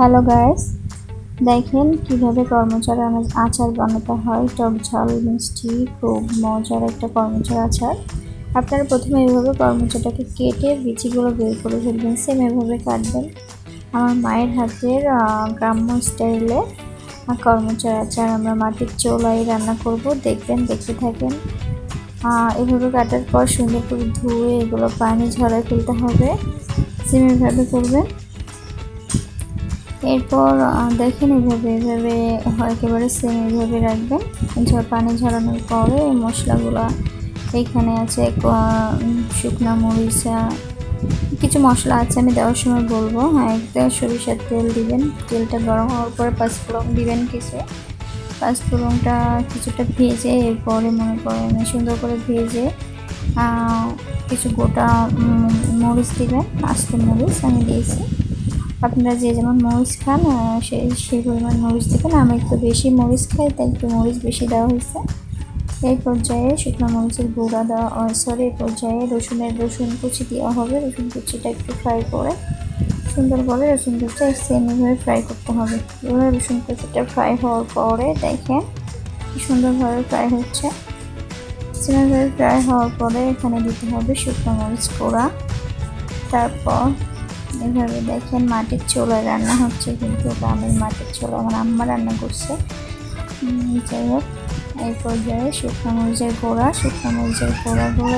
Hello guys, দেখেন কিভাবে কর্মচারা আচার বানাতে হয়। টক ঝাল মিষ্টি খুব মজার একটা কর্মচার আচার। আপনারা প্রথমে এইভাবে কর্মচাটাকে কেটে বিচিগুলো বের করে ফেলবেন, সেম এভাবে কাটবেন। আমার মায়ের হাতের গ্রাম্য স্টাইলে কর্মচার আচার আমরা মাটির চুলায় রান্না করব, দেখবেন, দেখতে থাকেন। এভাবে কাটার পর সুন্দর করে ধুয়ে এগুলো পানি ঝরায় ফেলতে হবে, সেম এভাবে করবেন। এরপর দেখেন এভাবে একেবারে সেম এইভাবে রাখবেন। পানি ঝরানোর পরে এই মশলাগুলো এখানে আছে, শুকনা মরিচ, কিছু মশলা আছে আমি দেওয়ার সময় বলবো। একটা সরিষার তেল দিবেন, তেলটা গরম হওয়ার পরে পাঁচফোড়ন দিবেন কিছু। পাঁচফোড়নটা কিছুটা ভেজে এরপরে মনে করেন সুন্দর করে ভেজে কিছু গোটা মরিচ দিবেন, আস্ত মরিচ আমি দিয়েছি। আপনারা যে যেমন মরিচ খান সেই পরিমাণ মরিচ দেবেন। আমি একটু বেশি মরিচ খাই, তাই একটু মরিচ বেশি দেওয়া হয়েছে। এই পর্যায়ে শুকনো মরিচের গুঁড়া দেওয়া এই পর্যায়ে রসুন কুচি দেওয়া হবে। রসুন কুচিটা একটু ফ্রাই করে সুন্দর করে রসুন কুচিটা সেমভাবে ফ্রাই করতে হবে। এভাবে রসুন কুচিটা ফ্রাই হওয়ার পরে দেখেন কি সুন্দরভাবে ফ্রাই হচ্ছে। সেমভাবে ফ্রাই হওয়ার পরে এখানে দিতে হবে শুকনো মরিচ গুঁড়া। তারপর এভাবে দেখেন মাটির চুলায় রান্না হচ্ছে, কিন্তু গ্রামের মাটির চুলা আমার আম্মা রান্না করছে। যাই হোক, এই পর্যায়ে শুকনো মরিচের গুঁড়া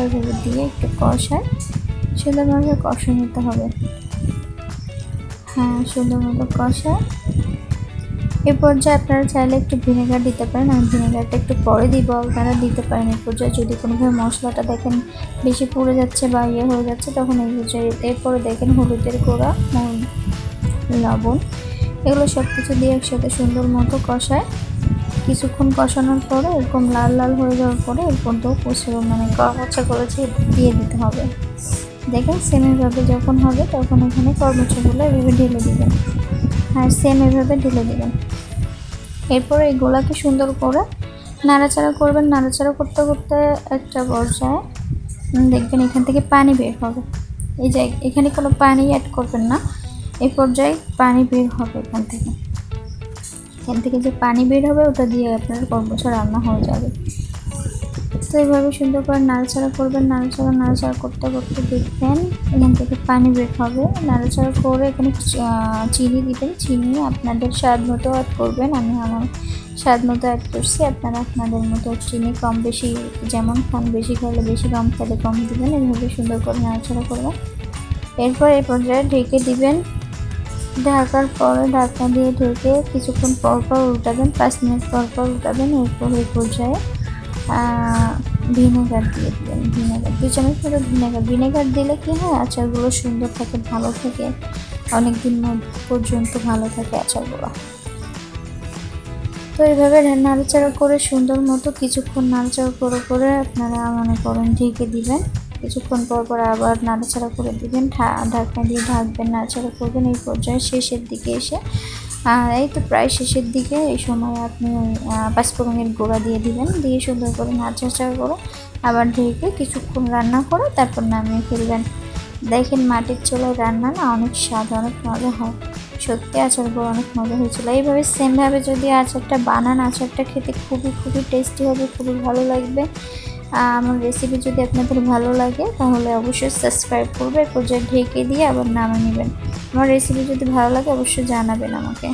এভাবে দিয়ে একটু কষায় সুন্দরভাবে কষে নিতে হবে। সুন্দর মতো কষায় এই পর্যায়ে আপনারা চাইলে একটু ভিনেগার দিতে পারেন। আমি ভিনেগারটা একটু পরে দিব, আপনারা দিতে পারেন। এই পর্যায়ে যদি কোনোভাবে মশলাটা দেখেন বেশি পুড়ে যাচ্ছে বা হয়ে যাচ্ছে, তখন এই পর্যায়ে এরপরে দেখেন হলুদের গুঁড়া, লবণ, এগুলো সব কিছু দিয়ে একসাথে সুন্দর মতো কষায়। কিছুক্ষণ কষানোর পরে এরকম লাল লাল হয়ে যাওয়ার পরে এরপর তো কর্মচাগুলো দিয়ে দিতে হবে। দেখেন সেম এভাবে যখন হবে তখন এখানে কর্মচাগুলো এভাবে ঢেলে দিবেন। সেম এভাবে ঢেলে দিবেন। এরপর এইগুলাকে সুন্দর করে নাড়াচাড়া করবেন। নাড়াচাড়া করতে করতে একটা পর্যায়ে দেখবেন এখান থেকে পানি বের হবে। এই যে এখানে কোনো পানি অ্যাড করবেন না, এই পর্যায়ে পানি বের হবে। এখান থেকে যে পানি বের হবে ওটা দিয়ে আপনার কর্মচা রান্না হয়ে যাবে। তো এইভাবে সুন্দর করে নাড়াচাড়া করবেন। নাড়াচাড়া করতে করতে দেখবেন এখান থেকে পানি বের হবে। নাড়াচাড়া করে এখানে চিনি দিবেন। চিনি আপনাদের স্বাদ মতো অ্যাড করবেন। আমি আমার স্বাদ মতো অ্যাড করছি, আপনারা আপনাদের মতো চিনি কম বেশি যেমন খান, বেশি খাইলে বেশি, কম খেলে কম দিবেন। এইভাবে সুন্দর করে নাড়াচাড়া করবেন। এরপর এই পর্যায়ে ঢেকে দিবেন। ঢাকার পরে ঢাকা দিয়ে ঢেকে কিছুক্ষণ পর উল্টাবেন, 5 মিনিট পর উল্টাবেন। এরপর এই পর্যায়ে ভিনেগার দিয়ে দেবেন। 2 চামচ মতো ভিনেগার দিলে কি হয়, আচারগুলো সুন্দর থাকে, ভালো থাকে, অনেক দিন পর্যন্ত ভালো থাকে আচারগুলো। তো এইভাবে নাড়াচাড়া করে সুন্দর মতো কিছুক্ষণ নাড়াচাড়া করে আপনারা মনে করেন ঢেকে দিবেন। কিছুক্ষণ পর আবার নাড়াচাড়া করে দিবেন, ঢাকনা দিয়ে ঢাকবেন, নাড়াচাড়া করবেন। এই পর্যায়ে শেষের দিকে এসে এই তো প্রায় শেষের দিকে এই সময় আপনি পাঁচফোড়নের গুঁড়া দিয়ে দিবেন। দিয়ে সুন্দর করে নাড়াচাড়া করে আবার ঢেকে কিছুক্ষণ রান্না করে তারপর নামিয়ে ফেলবেন। দেখেন মাটির চুলায় রান্না না অনেক স্বাদ, অনেক মজা হয়। সত্যি আচারগুলো অনেক মজা হয়েছিল। এইভাবে সেমভাবে যদি আচারটা বানান, আচারটা খেতে খুবই টেস্টি হবে, খুবই ভালো লাগবে। আমার রেসিপি যদি আপনাদের ভালো লাগে তাহলে অবশ্যই সাবস্ক্রাইব করবে। পর্যায়ে ঢেকে দিয়ে আবার নামিয়ে নেবেন। আমার রেসিপি যদি ভালো লাগে অবশ্যই জানাবেন আমাকে।